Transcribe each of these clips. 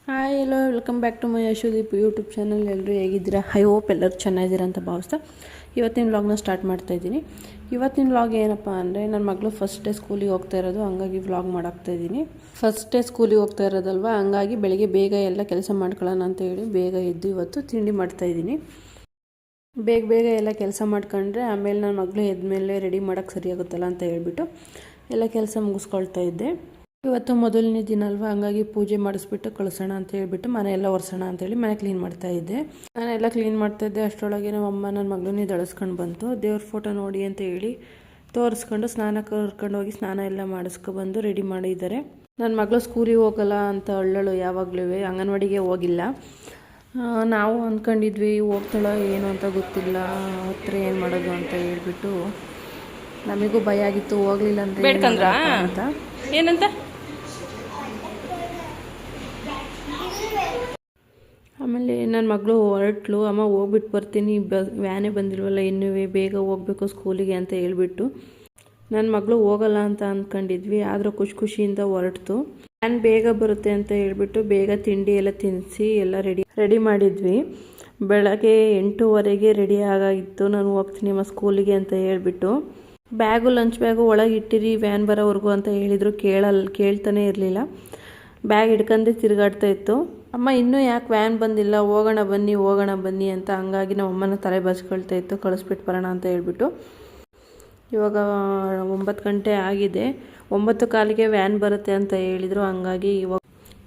Hi hello welcome back to my Yashodeep YouTube channel. ಎಲ್ಲರೂ ಹೇಗಿದ್ದೀರಾ? I hope ಎಲ್ಲರೂ ಚೆನ್ನಾಗಿದ್ದೀರಾ ಅಂತ ಭಾವಿಸ್ತಾ ಇವತ್ತಿನ ವ್ಲಾಗ್ನ ಸ್ಟಾರ್ಟ್ ಮಾಡ್ತಾಯಿದ್ದೀನಿ. ಇವತ್ತಿನ ವ್ಲಾಗ್ ಏನಪ್ಪ ಅಂದರೆ, ನನ್ನ ಮಗಳು ಫಸ್ಟ್ ಡೇ ಸ್ಕೂಲಿಗೆ ಹೋಗ್ತಾ ಇರೋದು, ಹಂಗಾಗಿ ವ್ಲಾಗ್ ಮಾಡಾಕ್ತಾಯಿದ್ದೀನಿ. ಫಸ್ಟ್ ಡೇ ಸ್ಕೂಲಿಗೆ ಹೋಗ್ತಾ ಇರೋದಲ್ವ, ಹಂಗಾಗಿ ಬೆಳಿಗ್ಗೆ ಬೇಗ ಎಲ್ಲ ಕೆಲಸ ಮಾಡ್ಕೊಳ್ಳೋಣ ಅಂತ ಹೇಳಿ ಬೇಗ ಎದ್ದು ಇವತ್ತು ತಿಂಡಿ ಮಾಡ್ತಾಯಿದ್ದೀನಿ. ಬೇಗ ಎಲ್ಲ ಕೆಲಸ ಮಾಡ್ಕೊಂಡ್ರೆ ಆಮೇಲೆ ನನ್ನ ಮಗಳು ಎದ್ಮೇಲೆ ರೆಡಿ ಮಾಡೋಕ್ಕೆ ಸರಿಯಾಗುತ್ತಲ್ಲ ಅಂತ ಹೇಳ್ಬಿಟ್ಟು ಎಲ್ಲ ಕೆಲಸ ಮುಗಿಸ್ಕೊಳ್ತಾ ಇದ್ದೆ. ಇವತ್ತು ಮೊದಲನೇ ದಿನ ಅಲ್ವಾ, ಹಂಗಾಗಿ ಪೂಜೆ ಮಾಡಿಸ್ಬಿಟ್ಟು ಕಳಿಸೋಣ ಅಂತ ಹೇಳ್ಬಿಟ್ಟು ಮನೆಯೆಲ್ಲ ಒರೆಸೋಣ ಅಂತೇಳಿ ಮನೆ ಕ್ಲೀನ್ ಮಾಡ್ತಾಯಿದ್ದೆ. ನಾನೆಲ್ಲ ಕ್ಲೀನ್ ಮಾಡ್ತಾಯಿದ್ದೆ ಅಷ್ಟರೊಳಗೆ ನಮ್ಮ ಅಮ್ಮ ನನ್ನ ಮಗಳನ್ನೇ ದಳಿಸ್ಕೊಂಡು ಬಂತು. ದೇವ್ರ ಫೋಟೋ ನೋಡಿ ಅಂತ ಹೇಳಿ ತೋರಿಸ್ಕೊಂಡು ಸ್ನಾನ ಕರ್ಕೊಂಡು ಹೋಗಿ ಸ್ನಾನ ಎಲ್ಲ ಮಾಡಿಸ್ಕೊಬಂದು ರೆಡಿ ಮಾಡಿದ್ದಾರೆ. ನನ್ನ ಮಗಳು ಸ್ಕೂಲಿಗೆ ಹೋಗಲ್ಲ ಅಂತ ಅಳ್ಳಳು, ಯಾವಾಗಲೂ ಅಂಗನವಾಡಿಗೆ ಹೋಗಿಲ್ಲ. ನಾವು ಅಂದ್ಕೊಂಡಿದ್ವಿ ಹೋಗ್ತಾಳೋ ಏನು ಅಂತ ಗೊತ್ತಿಲ್ಲ, ಹತ್ರ ಏನು ಮಾಡೋದು ಅಂತ ಹೇಳ್ಬಿಟ್ಟು ನಮಗೂ ಭಯ ಆಗಿತ್ತು, ಹೋಗ್ಲಿಲ್ಲ ಅಂದರೆ ಅಂತ. ಏನಂತ ಆಮೇಲೆ ನನ್ನ ಮಗಳು ಹೊರಟ್ಲು, ಅಮ್ಮ ಹೋಗ್ಬಿಟ್ಟು ಬರ್ತೀನಿ, ವ್ಯಾನೇ ಬಂದಿಲ್ವಲ್ಲ ಇನ್ನೂ, ಬೇಗ ಹೋಗಬೇಕು ಸ್ಕೂಲಿಗೆ ಅಂತ ಹೇಳ್ಬಿಟ್ಟು. ನನ್ನ ಮಗಳು ಹೋಗಲ್ಲ ಅಂತ ಅಂದ್ಕೊಂಡಿದ್ವಿ, ಆದರೂ ಖುಷಿಯಿಂದ ಹೊರಡ್ತು. ವ್ಯಾನ್ ಬೇಗ ಬರುತ್ತೆ ಅಂತ ಹೇಳ್ಬಿಟ್ಟು ಬೇಗ ತಿಂಡಿ ಎಲ್ಲ ತಿನ್ನಿಸಿ ಎಲ್ಲ ರೆಡಿ ಮಾಡಿದ್ವಿ. ಬೆಳಗ್ಗೆ 8:15 ರೆಡಿ ಆಗಿತ್ತು, ನಾನು ಹೋಗ್ತೀನಿ ಅಮ್ಮ ಸ್ಕೂಲಿಗೆ ಅಂತ ಹೇಳ್ಬಿಟ್ಟು. ಲಂಚ್ ಬ್ಯಾಗು ಒಳಗೆ ಇಟ್ಟಿರಿ ವ್ಯಾನ್ ಬರೋವರೆಗೂ ಅಂತ ಹೇಳಿದರು, ಕೇಳ್ತಾನೆ ಇರಲಿಲ್ಲ. ಬ್ಯಾಗ್ ಹಿಡ್ಕೊಂಡೆ ತಿರುಗಾಡ್ತಾ ಇತ್ತು. ಅಮ್ಮ ಇನ್ನೂ ಯಾಕೆ ವ್ಯಾನ್ ಬಂದಿಲ್ಲ, ಹೋಗೋಣ ಬನ್ನಿ ಅಂತ. ಹಂಗಾಗಿ ನಮ್ಮ ಅಮ್ಮನ ತಲೆ ಬಚ್ಕೊಳ್ತಾ ಇತ್ತು, ಕಳಿಸ್ಬಿಟ್ಟು ಬರೋಣ ಅಂತ ಹೇಳ್ಬಿಟ್ಟು. ಇವಾಗ 9 ಗಂಟೆ ಆಗಿದೆ, 9:15ಗೆ ವ್ಯಾನ್ ಬರುತ್ತೆ ಅಂತ ಹೇಳಿದರು. ಹಂಗಾಗಿ ಇವಾಗ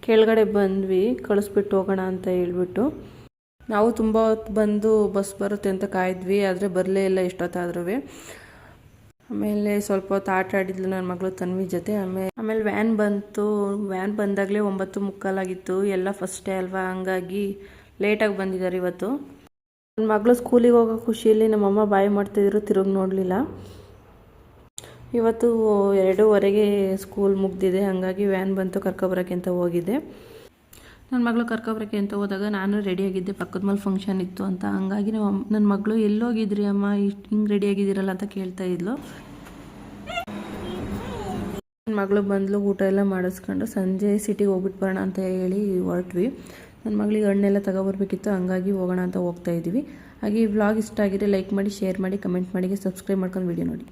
ಕೆಳಗಡೆ ಬಂದ್ವಿ, ಕಳಿಸ್ಬಿಟ್ಟು ಹೋಗೋಣ ಅಂತ ಹೇಳ್ಬಿಟ್ಟು. ನಾವು ತುಂಬ ಹೊತ್ತು ಬಂದು ಬಸ್ ಬರುತ್ತೆ ಅಂತ ಕಾಯಿದ್ವಿ, ಆದರೆ ಬರಲೇ ಇಲ್ಲ ಇಷ್ಟೊತ್ತಾದ್ರೂ. ಆಮೇಲೆ ಸ್ವಲ್ಪ ಹೊತ್ತು ಆಟ ಆಡಿದ್ಲು ನನ್ನ ಮಗಳು ತನ್ವಿ ಜೊತೆ. ಆಮೇಲೆ ವ್ಯಾನ್ ಬಂತು. ವ್ಯಾನ್ ಬಂದಾಗಲೇ 9:45 ಆಗಿತ್ತು. ಎಲ್ಲ ಫಸ್ಟ್ ಡೇ ಅಲ್ವಾ, ಹಂಗಾಗಿ ಲೇಟಾಗಿ ಬಂದಿದ್ದಾರೆ ಇವತ್ತು. ನನ್ನ ಮಗಳು ಸ್ಕೂಲಿಗೆ ಹೋಗೋ ಖುಷಿಯಲ್ಲಿ ನಮ್ಮಮ್ಮ ಬಾಯಿ ಮಾಡ್ತಿದ್ರು, ತಿರುಗಿ ನೋಡಲಿಲ್ಲ. ಇವತ್ತು 2:15ಗೆ ಸ್ಕೂಲ್ ಮುಗ್ದಿದೆ, ಹಂಗಾಗಿ ವ್ಯಾನ್ ಬಂತು, ಕರ್ಕೊಬರೋಕ್ಕೆ ಅಂತ ಹೋಗಿದ್ದೆ. ನನ್ನ ಮಗಳು ಕರ್ಕೊಬರೋಕ್ಕೆ ಅಂತ ಹೋದಾಗ ನಾನು ರೆಡಿಯಾಗಿದ್ದೆ, ಪಕ್ಕದ ಮೇಲೆ ಫಂಕ್ಷನ್ ಇತ್ತು ಅಂತ. ಹಂಗಾಗಿ ನನ್ನ ಮಗಳು ಎಲ್ಲೋಗಿದ್ರಿ ಅಮ್ಮ, ಹಿಂಗೆ ರೆಡಿಯಾಗಿದ್ದೀರಲ್ಲ ಅಂತ ಕೇಳ್ತಾ ಇದ್ಲು. ನನ್ನ ಮಗಳು ಬಂದಳು, ಊಟ ಎಲ್ಲ ಮಾಡಿಸ್ಕೊಂಡು ಸಂಜೆ ಸಿಟಿಗೆ ಹೋಗ್ಬಿಟ್ಟು ಬರೋಣ ಅಂತ ಹೇಳಿ ಹೊರಟ್ವಿ. ನನ್ನ ಮಗಳಿಗೆ ಹಣ್ಣೆಲ್ಲ ತಗೊಬರ್ಬೇಕಿತ್ತು, ಹಂಗಾಗಿ ಹೋಗೋಣ ಅಂತ ಹೋಗ್ತಾ ಇದ್ದೀವಿ. ಹಾಗೆ ಈ ವ್ಲಾಗ್ ಇಷ್ಟ ಆಗಿದೆ ಲೈಕ್ ಮಾಡಿ, ಶೇರ್ ಮಾಡಿ, ಕಮೆಂಟ್ ಮಾಡಿ, ಸಬ್ಸ್ಕ್ರೈಬ್ ಮಾಡ್ಕೊಂಡು ವಿಡಿಯೋ ನೋಡಿ.